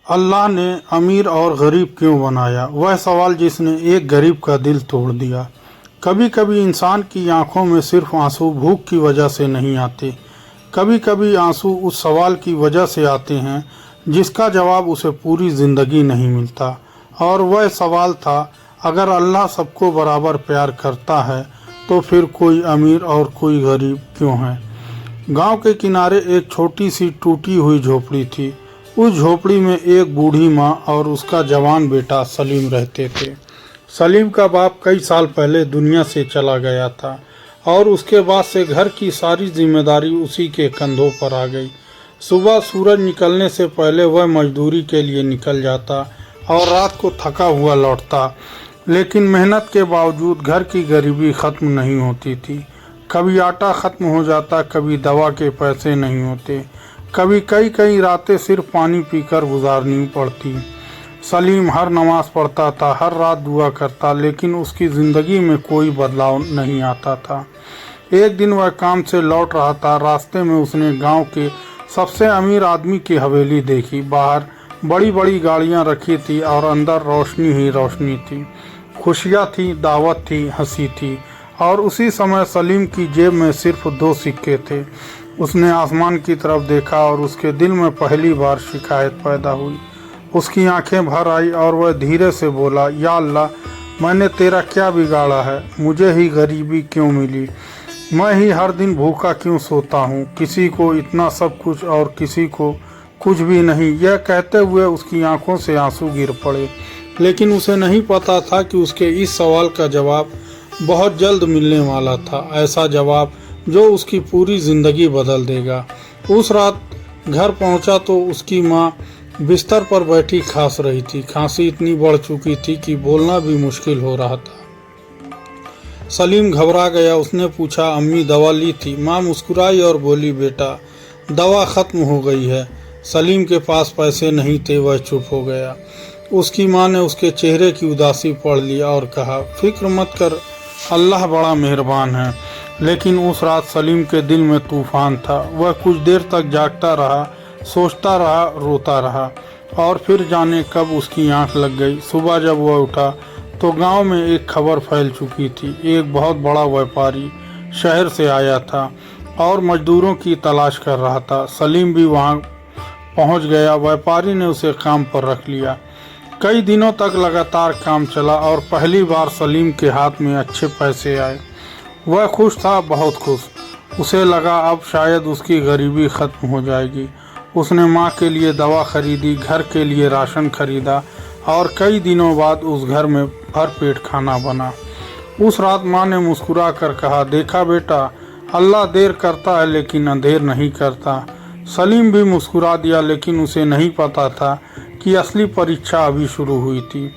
अल्लाह ने अमीर और गरीब क्यों बनाया? वह सवाल जिसने एक गरीब का दिल तोड़ दिया। कभी कभी इंसान की आंखों में सिर्फ आंसू भूख की वजह से नहीं आते, कभी कभी आंसू उस सवाल की वजह से आते हैं जिसका जवाब उसे पूरी ज़िंदगी नहीं मिलता। और वह सवाल था, अगर अल्लाह सबको बराबर प्यार करता है तो फिर कोई अमीर और कोई गरीब क्यों है? गांव के किनारे एक छोटी सी टूटी हुई झोपड़ी थी। उस झोपड़ी में एक बूढ़ी माँ और उसका जवान बेटा सलीम रहते थे। सलीम का बाप कई साल पहले दुनिया से चला गया था और उसके बाद से घर की सारी जिम्मेदारी उसी के कंधों पर आ गई। सुबह सूरज निकलने से पहले वह मजदूरी के लिए निकल जाता और रात को थका हुआ लौटता, लेकिन मेहनत के बावजूद घर की गरीबी ख़त्म नहीं होती थी। कभी आटा ख़त्म हो जाता, कभी दवा के पैसे नहीं होते, कभी कई कई रातें सिर्फ पानी पीकर गुजारनी पड़ती। सलीम हर नमाज पढ़ता था, हर रात दुआ करता, लेकिन उसकी ज़िंदगी में कोई बदलाव नहीं आता था। एक दिन वह काम से लौट रहा था। रास्ते में उसने गांव के सबसे अमीर आदमी की हवेली देखी। बाहर बड़ी बड़ी गाड़ियां रखी थी और अंदर रोशनी ही रोशनी थी। खुशियाँ थी, दावत थी, हंसी थी। और उसी समय सलीम की जेब में सिर्फ 2 सिक्के थे। उसने आसमान की तरफ देखा और उसके दिल में पहली बार शिकायत पैदा हुई। उसकी आंखें भर आई और वह धीरे से बोला, या अल्लाह, मैंने तेरा क्या बिगाड़ा है? मुझे ही गरीबी क्यों मिली? मैं ही हर दिन भूखा क्यों सोता हूँ? किसी को इतना सब कुछ और किसी को कुछ भी नहीं। यह कहते हुए उसकी आंखों से आंसू गिर पड़े, लेकिन उसे नहीं पता था कि उसके इस सवाल का जवाब बहुत जल्द मिलने वाला था। ऐसा जवाब जो उसकी पूरी ज़िंदगी बदल देगा। उस रात घर पहुंचा तो उसकी माँ बिस्तर पर बैठी खांस रही थी। खांसी इतनी बढ़ चुकी थी कि बोलना भी मुश्किल हो रहा था। सलीम घबरा गया। उसने पूछा, अम्मी दवा ली थी? माँ मुस्कुराई और बोली, बेटा, दवा ख़त्म हो गई है। सलीम के पास पैसे नहीं थे। वह चुप हो गया। उसकी माँ ने उसके चेहरे की उदासी पढ़ लिया और कहा, फिक्र मत कर, अल्लाह बड़ा मेहरबान है। लेकिन उस रात सलीम के दिल में तूफान था। वह कुछ देर तक जागता रहा, सोचता रहा, रोता रहा, और फिर जाने कब उसकी आंख लग गई। सुबह जब वह उठा तो गांव में एक खबर फैल चुकी थी। एक बहुत बड़ा व्यापारी शहर से आया था और मजदूरों की तलाश कर रहा था। सलीम भी वहां पहुंच गया। व्यापारी ने उसे काम पर रख लिया। कई दिनों तक लगातार काम चला और पहली बार सलीम के हाथ में अच्छे पैसे आए। वह खुश था, बहुत खुश। उसे लगा अब शायद उसकी गरीबी ख़त्म हो जाएगी। उसने माँ के लिए दवा खरीदी, घर के लिए राशन खरीदा और कई दिनों बाद उस घर में भरपेट खाना बना। उस रात माँ ने मुस्कुरा कर कहा, देखा बेटा, अल्लाह देर करता है लेकिन अंधेर नहीं करता। सलीम भी मुस्कुरा दिया, लेकिन उसे नहीं पता था कि असली परीक्षा अभी शुरू हुई थी।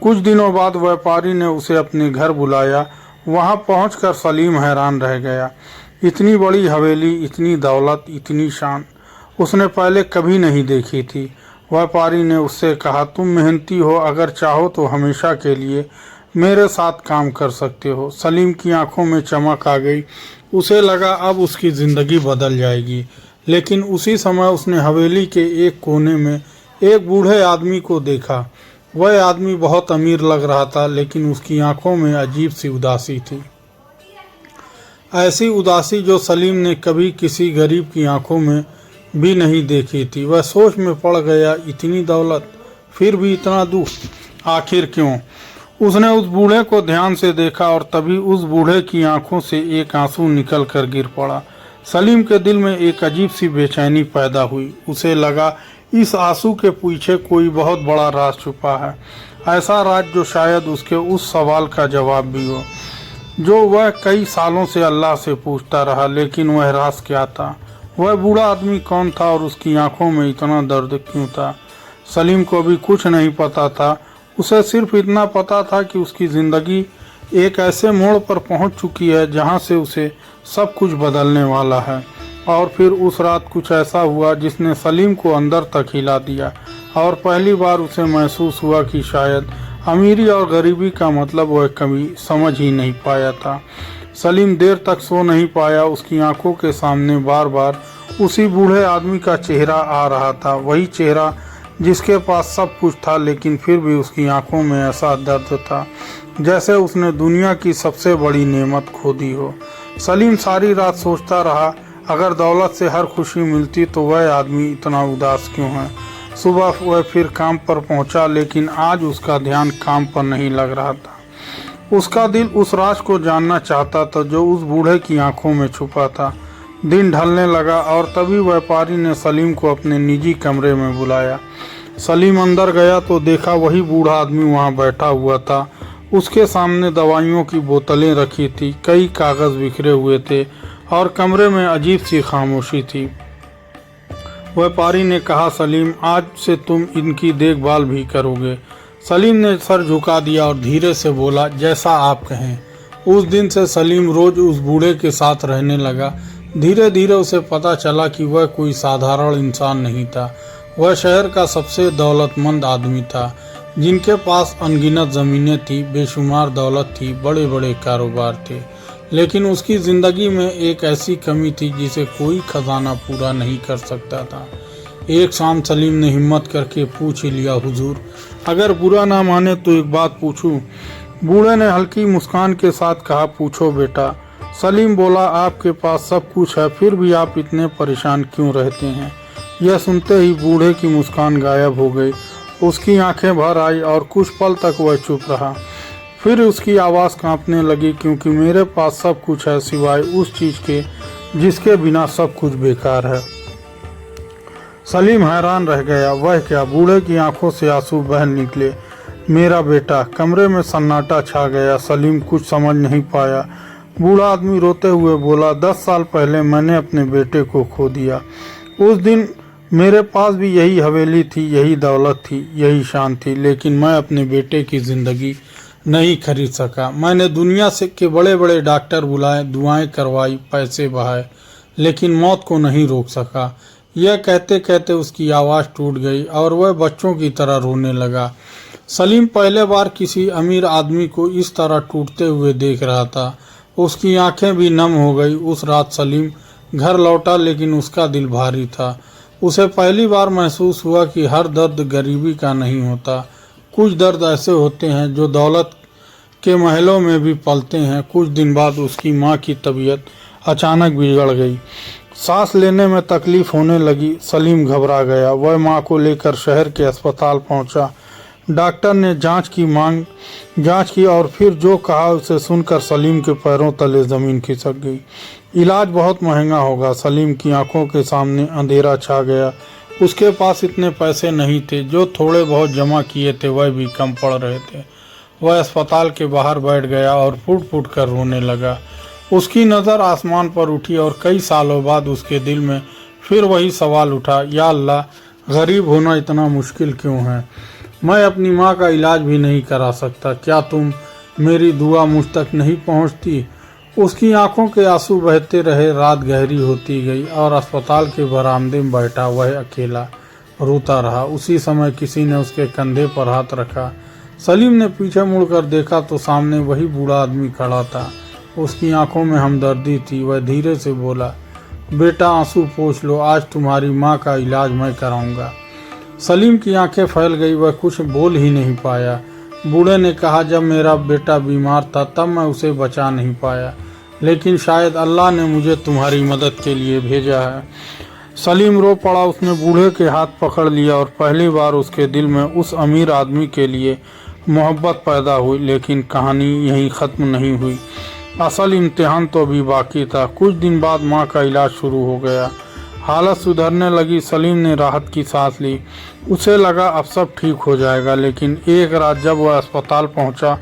कुछ दिनों बाद व्यापारी ने उसे अपने घर बुलाया। वहां पहुंचकर सलीम हैरान रह गया। इतनी बड़ी हवेली, इतनी दौलत, इतनी शान उसने पहले कभी नहीं देखी थी। व्यापारी ने उससे कहा, तुम मेहनती हो, अगर चाहो तो हमेशा के लिए मेरे साथ काम कर सकते हो। सलीम की आंखों में चमक आ गई। उसे लगा अब उसकी ज़िंदगी बदल जाएगी। लेकिन उसी समय उसने हवेली के एक कोने में एक बूढ़े आदमी को देखा। वह आदमी बहुत अमीर लग रहा था, लेकिन उसकी आंखों में अजीब सी उदासी थी। ऐसी उदासी जो सलीम ने कभी किसी गरीब की आंखों में भी नहीं देखी थी। वह सोच में पड़ गया, इतनी दौलत, फिर भी इतना दुख, आखिर क्यों? उसने उस बूढ़े को ध्यान से देखा और तभी उस बूढ़े की आंखों से एक आंसू निकल कर गिर पड़ा। सलीम के दिल में एक अजीब सी बेचैनी पैदा हुई। उसे लगा इस आंसू के पीछे कोई बहुत बड़ा राज छुपा है। ऐसा राज जो शायद उसके उस सवाल का जवाब भी हो जो वह कई सालों से अल्लाह से पूछता रहा। लेकिन वह राज क्या था? वह बूढ़ा आदमी कौन था और उसकी आंखों में इतना दर्द क्यों था? सलीम को भी कुछ नहीं पता था। उसे सिर्फ इतना पता था कि उसकी ज़िंदगी एक ऐसे मोड़ पर पहुंच चुकी है जहां से उसे सब कुछ बदलने वाला है। और फिर उस रात कुछ ऐसा हुआ जिसने सलीम को अंदर तक हिला दिया और पहली बार उसे महसूस हुआ कि शायद अमीरी और गरीबी का मतलब वह कभी समझ ही नहीं पाया था। सलीम देर तक सो नहीं पाया। उसकी आंखों के सामने बार बार उसी बूढ़े आदमी का चेहरा आ रहा था। वही चेहरा जिसके पास सब कुछ था, लेकिन फिर भी उसकी आंखों में ऐसा दर्द था जैसे उसने दुनिया की सबसे बड़ी नेमत खो दी हो। सलीम सारी रात सोचता रहा, अगर दौलत से हर खुशी मिलती तो वह आदमी इतना उदास क्यों है। सुबह वह फिर काम पर पहुंचा, लेकिन आज उसका ध्यान काम पर नहीं लग रहा था। उसका दिल उस राज को जानना चाहता था जो उस बूढ़े की आंखों में छुपा था। दिन ढलने लगा और तभी व्यापारी ने सलीम को अपने निजी कमरे में बुलाया। सलीम अंदर गया तो देखा वही बूढ़ा आदमी वहां बैठा हुआ था। उसके सामने दवाइयों की बोतलें रखी थी, कई कागज बिखरे हुए थे और कमरे में अजीब सी खामोशी थी। व्यापारी ने कहा, सलीम, आज से तुम इनकी देखभाल भी करोगे। सलीम ने सर झुका दिया और धीरे से बोला, जैसा आप कहें। उस दिन से सलीम रोज उस बूढ़े के साथ रहने लगा। धीरे धीरे उसे पता चला कि वह कोई साधारण इंसान नहीं था। वह शहर का सबसे दौलतमंद आदमी था, जिनके पास अनगिनत ज़मीनें थी, बेशुमार दौलत थी, बड़े बड़े कारोबार थे। लेकिन उसकी ज़िंदगी में एक ऐसी कमी थी जिसे कोई खजाना पूरा नहीं कर सकता था। एक शाम सलीम ने हिम्मत करके पूछ ही लिया, हुजूर, अगर बुरा ना माने तो एक बात पूछूं? बूढ़े ने हल्की मुस्कान के साथ कहा, पूछो बेटा। सलीम बोला, आपके पास सब कुछ है, फिर भी आप इतने परेशान क्यों रहते हैं? यह सुनते ही बूढ़े की मुस्कान गायब हो गई। उसकी आंखें भर आई और कुछ पल तक वह चुप रहा। फिर उसकी आवाज़ कांपने लगी, क्योंकि मेरे पास सब कुछ है सिवाय उस चीज़ के जिसके बिना सब कुछ बेकार है। सलीम हैरान रह गया, वह क्या? बूढ़े की आंखों से आंसू बह निकले। मेरा बेटा। कमरे में सन्नाटा छा गया। सलीम कुछ समझ नहीं पाया। बूढ़ा आदमी रोते हुए बोला, 10 साल पहले मैंने अपने बेटे को खो दिया। उस दिन मेरे पास भी यही हवेली थी, यही दौलत थी, यही शान थी, लेकिन मैं अपने बेटे की ज़िंदगी नहीं खरीद सका। मैंने दुनिया से के बड़े बड़े डॉक्टर बुलाए, दुआएं करवाई, पैसे बहाए, लेकिन मौत को नहीं रोक सका। यह कहते कहते उसकी आवाज़ टूट गई और वह बच्चों की तरह रोने लगा। सलीम पहले बार किसी अमीर आदमी को इस तरह टूटते हुए देख रहा था। उसकी आंखें भी नम हो गई। उस रात सलीम घर लौटा, लेकिन उसका दिल भारी था। उसे पहली बार महसूस हुआ कि हर दर्द गरीबी का नहीं होता। कुछ दर्द ऐसे होते हैं जो दौलत के महलों में भी पलते हैं। कुछ दिन बाद उसकी माँ की तबीयत अचानक बिगड़ गई। सांस लेने में तकलीफ होने लगी। सलीम घबरा गया। वह माँ को लेकर शहर के अस्पताल पहुंचा। डॉक्टर ने जांच की और फिर जो कहा उसे सुनकर सलीम के पैरों तले ज़मीन खिसक गई। इलाज बहुत महंगा होगा। सलीम की आंखों के सामने अंधेरा छा गया। उसके पास इतने पैसे नहीं थे। जो थोड़े बहुत जमा किए थे वह भी कम पड़ रहे थे। वह अस्पताल के बाहर बैठ गया और फुट फुट कर रोने लगा। उसकी नज़र आसमान पर उठी और कई सालों बाद उसके दिल में फिर वही सवाल उठा, या अल्लाह, गरीब होना इतना मुश्किल क्यों है? मैं अपनी माँ का इलाज भी नहीं करा सकता। क्या तुम मेरी दुआ मुझ तक नहीं पहुँचती? उसकी आंखों के आंसू बहते रहे। रात गहरी होती गई और अस्पताल के बरामदे में बैठा वह अकेला रोता रहा। उसी समय किसी ने उसके कंधे पर हाथ रखा। सलीम ने पीछे मुड़कर देखा तो सामने वही बूढ़ा आदमी खड़ा था। उसकी आंखों में हमदर्दी थी। वह धीरे से बोला, बेटा, आंसू पोंछ लो, आज तुम्हारी माँ का इलाज मैं कराऊंगा। सलीम की आंखें फैल गई। वह कुछ बोल ही नहीं पाया। बूढ़े ने कहा, जब मेरा बेटा बीमार था तब मैं उसे बचा नहीं पाया, लेकिन शायद अल्लाह ने मुझे तुम्हारी मदद के लिए भेजा है। सलीम रो पड़ा। उसने बूढ़े के हाथ पकड़ लिया और पहली बार उसके दिल में उस अमीर आदमी के लिए मोहब्बत पैदा हुई। लेकिन कहानी यहीं ख़त्म नहीं हुई। असल इम्तिहान तो अभी बाकी था। कुछ दिन बाद माँ का इलाज शुरू हो गया। हालत सुधरने लगी। सलीम ने राहत की सांस ली। उसे लगा अब सब ठीक हो जाएगा। लेकिन एक रात जब वह अस्पताल पहुंचा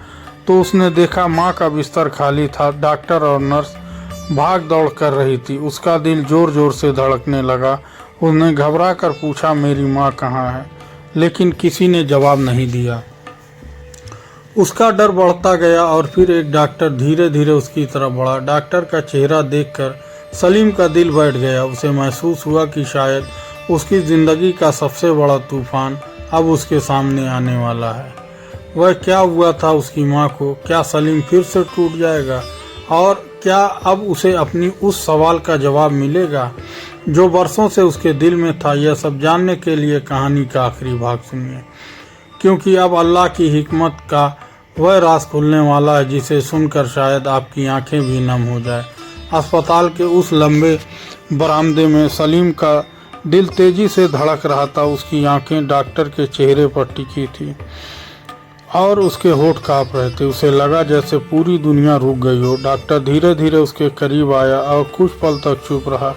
तो उसने देखा माँ का बिस्तर खाली था। डॉक्टर और नर्स भाग दौड़ कर रही थी। उसका दिल जोर जोर से धड़कने लगा। उसने घबरा कर पूछा, मेरी माँ कहाँ है? लेकिन किसी ने जवाब नहीं दिया। उसका डर बढ़ता गया और फिर एक डॉक्टर धीरे धीरे उसकी तरफ बढ़ा। डॉक्टर का चेहरा देखकर सलीम का दिल बैठ गया। उसे महसूस हुआ कि शायद उसकी ज़िंदगी का सबसे बड़ा तूफान अब उसके सामने आने वाला है। वह क्या हुआ था उसकी माँ को? क्या सलीम फिर से टूट जाएगा? और क्या अब उसे अपनी उस सवाल का जवाब मिलेगा? जो बरसों से उसके दिल में था। यह सब जानने के लिए कहानी का आखिरी भाग सुनिए, क्योंकि अब अल्लाह की हिकमत का वह राज खुलने वाला है जिसे सुनकर शायद आपकी आंखें भी नम हो जाए। अस्पताल के उस लंबे बरामदे में सलीम का दिल तेजी से धड़क रहा था। उसकी आंखें डॉक्टर के चेहरे पर टिकी थी और उसके होठ कांप रहे थे। उसे लगा जैसे पूरी दुनिया रुक गई हो। डॉक्टर धीरे धीरे उसके करीब आया और कुछ पल तक चुप रहा,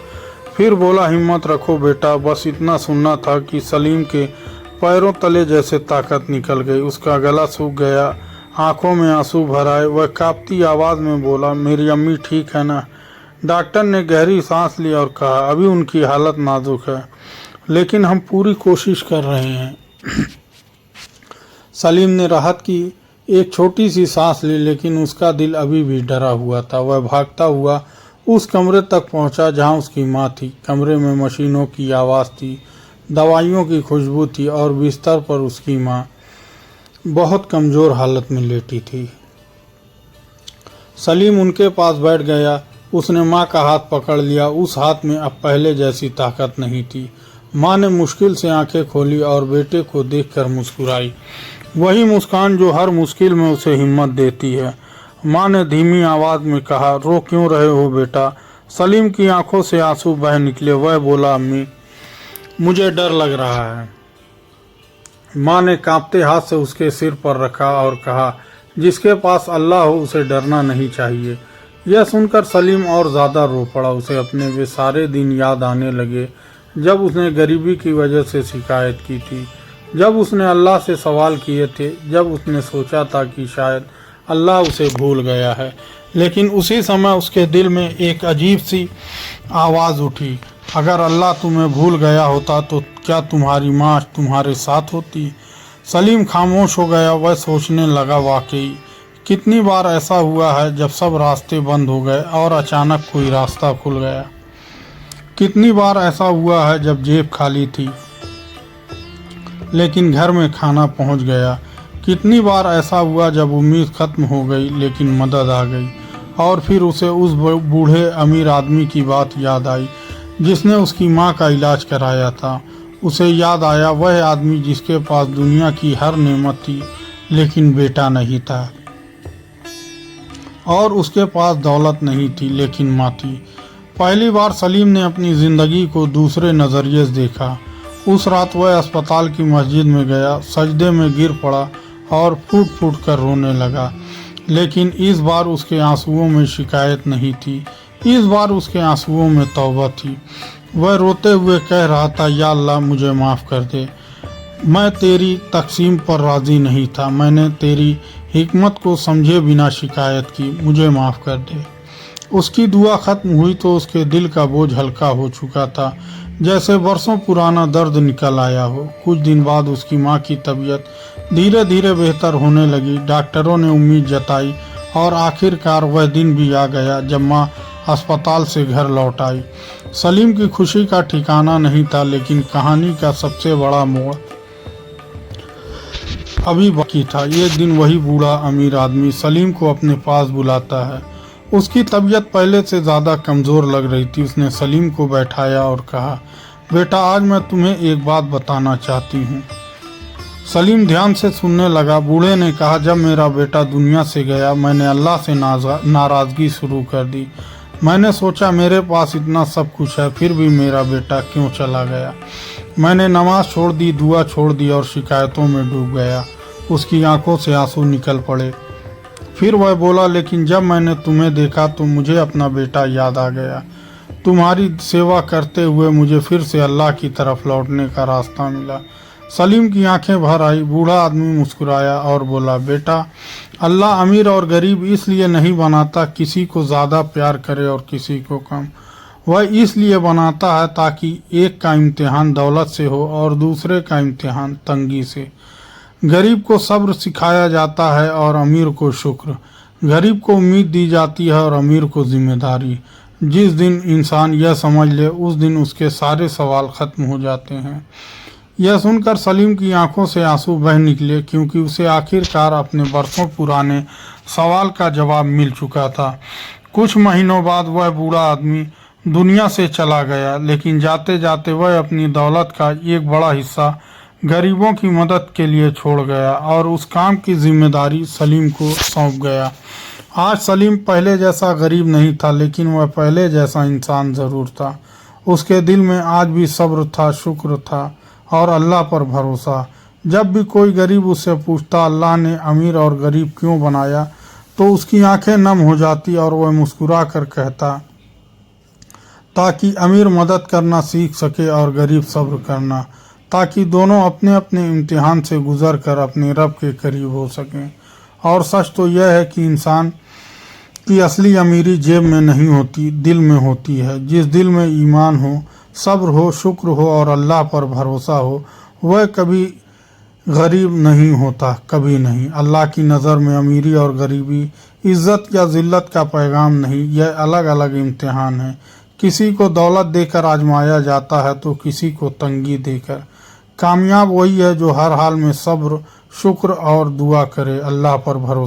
फिर बोला, हिम्मत रखो बेटा। बस इतना सुनना था कि सलीम के पैरों तले जैसे ताकत निकल गई। उसका गला सूख गया, आंखों में आंसू भर आए। वह कांपती आवाज़ में बोला, मेरी अम्मी ठीक है ना? डॉक्टर ने गहरी सांस ली और कहा, अभी उनकी हालत नाजुक है, लेकिन हम पूरी कोशिश कर रहे हैं। सलीम ने राहत की एक छोटी सी सांस ली, लेकिन उसका दिल अभी भी डरा हुआ था। वह भागता हुआ उस कमरे तक पहुंचा जहां उसकी मां थी। कमरे में मशीनों की आवाज़ थी, दवाइयों की खुशबू थी और बिस्तर पर उसकी मां बहुत कमज़ोर हालत में लेटी थी। सलीम उनके पास बैठ गया। उसने मां का हाथ पकड़ लिया। उस हाथ में अब पहले जैसी ताकत नहीं थी। मां ने मुश्किल से आंखें खोली और बेटे को देखकर मुस्कुराई, वही मुस्कान जो हर मुश्किल में उसे हिम्मत देती है। मां ने धीमी आवाज़ में कहा, रो क्यों रहे हो बेटा? सलीम की आंखों से आंसू बह निकले। वह बोला, अम्मी मुझे डर लग रहा है। मां ने कांपते हाथ से उसके सिर पर रखा और कहा, जिसके पास अल्लाह हो उसे डरना नहीं चाहिए। यह सुनकर सलीम और ज़्यादा रो पड़ा। उसे अपने वे सारे दिन याद आने लगे जब उसने गरीबी की वजह से शिकायत की थी, जब उसने अल्लाह से सवाल किए थे, जब उसने सोचा था कि शायद अल्लाह उसे भूल गया है। लेकिन उसी समय उसके दिल में एक अजीब सी आवाज़ उठी, अगर अल्लाह तुम्हें भूल गया होता तो क्या तुम्हारी माँ तुम्हारे साथ होती? सलीम खामोश हो गया। वह सोचने लगा, वाकई कितनी बार ऐसा हुआ है जब सब रास्ते बंद हो गए और अचानक कोई रास्ता खुल गया। कितनी बार ऐसा हुआ है जब जेब खाली थी लेकिन घर में खाना पहुंच गया। कितनी बार ऐसा हुआ जब उम्मीद खत्म हो गई लेकिन मदद आ गई। और फिर उसे उस बूढ़े अमीर आदमी की बात याद आई जिसने उसकी माँ का इलाज कराया था। उसे याद आया वह आदमी जिसके पास दुनिया की हर नेमत थी लेकिन बेटा नहीं था, और उसके पास दौलत नहीं थी लेकिन माँ थी। पहली बार सलीम ने अपनी ज़िंदगी को दूसरे नज़रिए से देखा। उस रात वह अस्पताल की मस्जिद में गया, सजदे में गिर पड़ा और फूट फूट कर रोने लगा। लेकिन इस बार उसके आंसुओं में शिकायत नहीं थी, इस बार उसके आंसुओं में तौबा थी। वह रोते हुए कह रहा था, या अल्लाह मुझे माफ़ कर दे। मैं तेरी तकसीम पर राज़ी नहीं था। मैंने तेरी हिकमत को समझे बिना शिकायत की। मुझे माफ़ कर दे। उसकी दुआ ख़त्म हुई तो उसके दिल का बोझ हल्का हो चुका था, जैसे बरसों पुराना दर्द निकल आया हो। कुछ दिन बाद उसकी माँ की तबीयत धीरे धीरे बेहतर होने लगी। डॉक्टरों ने उम्मीद जताई और आखिरकार वह दिन भी आ गया जब माँ अस्पताल से घर लौट आई। सलीम की खुशी का ठिकाना नहीं था, लेकिन कहानी का सबसे बड़ा मोड़ अभी बाकी था। एक दिन वही बूढ़ा अमीर आदमी सलीम को अपने पास बुलाता है। उसकी तबीयत पहले से ज़्यादा कमज़ोर लग रही थी। उसने सलीम को बैठाया और कहा, बेटा आज मैं तुम्हें एक बात बताना चाहती हूँ। सलीम ध्यान से सुनने लगा। बूढ़े ने कहा, जब मेरा बेटा दुनिया से गया मैंने अल्लाह से नाराज़गी शुरू कर दी। मैंने सोचा मेरे पास इतना सब कुछ है फिर भी मेरा बेटा क्यों चला गया। मैंने नमाज छोड़ दी, दुआ छोड़ दी और शिकायतों में डूब गया। उसकी आंखों से आंसू निकल पड़े। फिर वह बोला, लेकिन जब मैंने तुम्हें देखा तो मुझे अपना बेटा याद आ गया। तुम्हारी सेवा करते हुए मुझे फिर से अल्लाह की तरफ लौटने का रास्ता मिला। सलीम की आंखें भर आई। बूढ़ा आदमी मुस्कुराया और बोला, बेटा अल्लाह अमीर और गरीब इसलिए नहीं बनाता किसी को ज़्यादा प्यार करे और किसी को कम। वह इसलिए बनाता है ताकि एक का इम्तिहान दौलत से हो और दूसरे का इम्तिहान तंगी से। गरीब को सब्र सिखाया जाता है और अमीर को शुक्र। गरीब को उम्मीद दी जाती है और अमीर को जिम्मेदारी। जिस दिन इंसान यह समझ ले उस दिन उसके सारे सवाल खत्म हो जाते हैं। यह सुनकर सलीम की आंखों से आंसू बह निकले, क्योंकि उसे आखिरकार अपने बरसों पुराने सवाल का जवाब मिल चुका था। कुछ महीनों बाद वह बूढ़ा आदमी दुनिया से चला गया, लेकिन जाते जाते वह अपनी दौलत का एक बड़ा हिस्सा गरीबों की मदद के लिए छोड़ गया और उस काम की जिम्मेदारी सलीम को सौंप गया। आज सलीम पहले जैसा गरीब नहीं था, लेकिन वह पहले जैसा इंसान ज़रूर था। उसके दिल में आज भी सब्र था, शुक्र था और अल्लाह पर भरोसा। जब भी कोई गरीब उससे पूछता अल्लाह ने अमीर और गरीब क्यों बनाया, तो उसकी आंखें नम हो जाती और वह मुस्कुरा कर कहता, ताकि अमीर मदद करना सीख सके और गरीब सब्र करना, ताकि दोनों अपने अपने इम्तिहान से गुजर कर अपने रब के करीब हो सकें। और सच तो यह है कि इंसान की असली अमीरी जेब में नहीं होती, दिल में होती है। जिस दिल में ईमान हो, सब्र हो, शुक्र हो और अल्लाह पर भरोसा हो, वह कभी गरीब नहीं होता, कभी नहीं। अल्लाह की नज़र में अमीरी और गरीबी इज्जत या जिल्लत का पैगाम नहीं, यह अलग अलग इम्तिहान है। किसी को दौलत देकर आजमाया जाता है तो किसी को तंगी देकर। कामयाब वही है जो हर हाल में सब्र, शुक्र और दुआ करे, अल्लाह पर भरोसा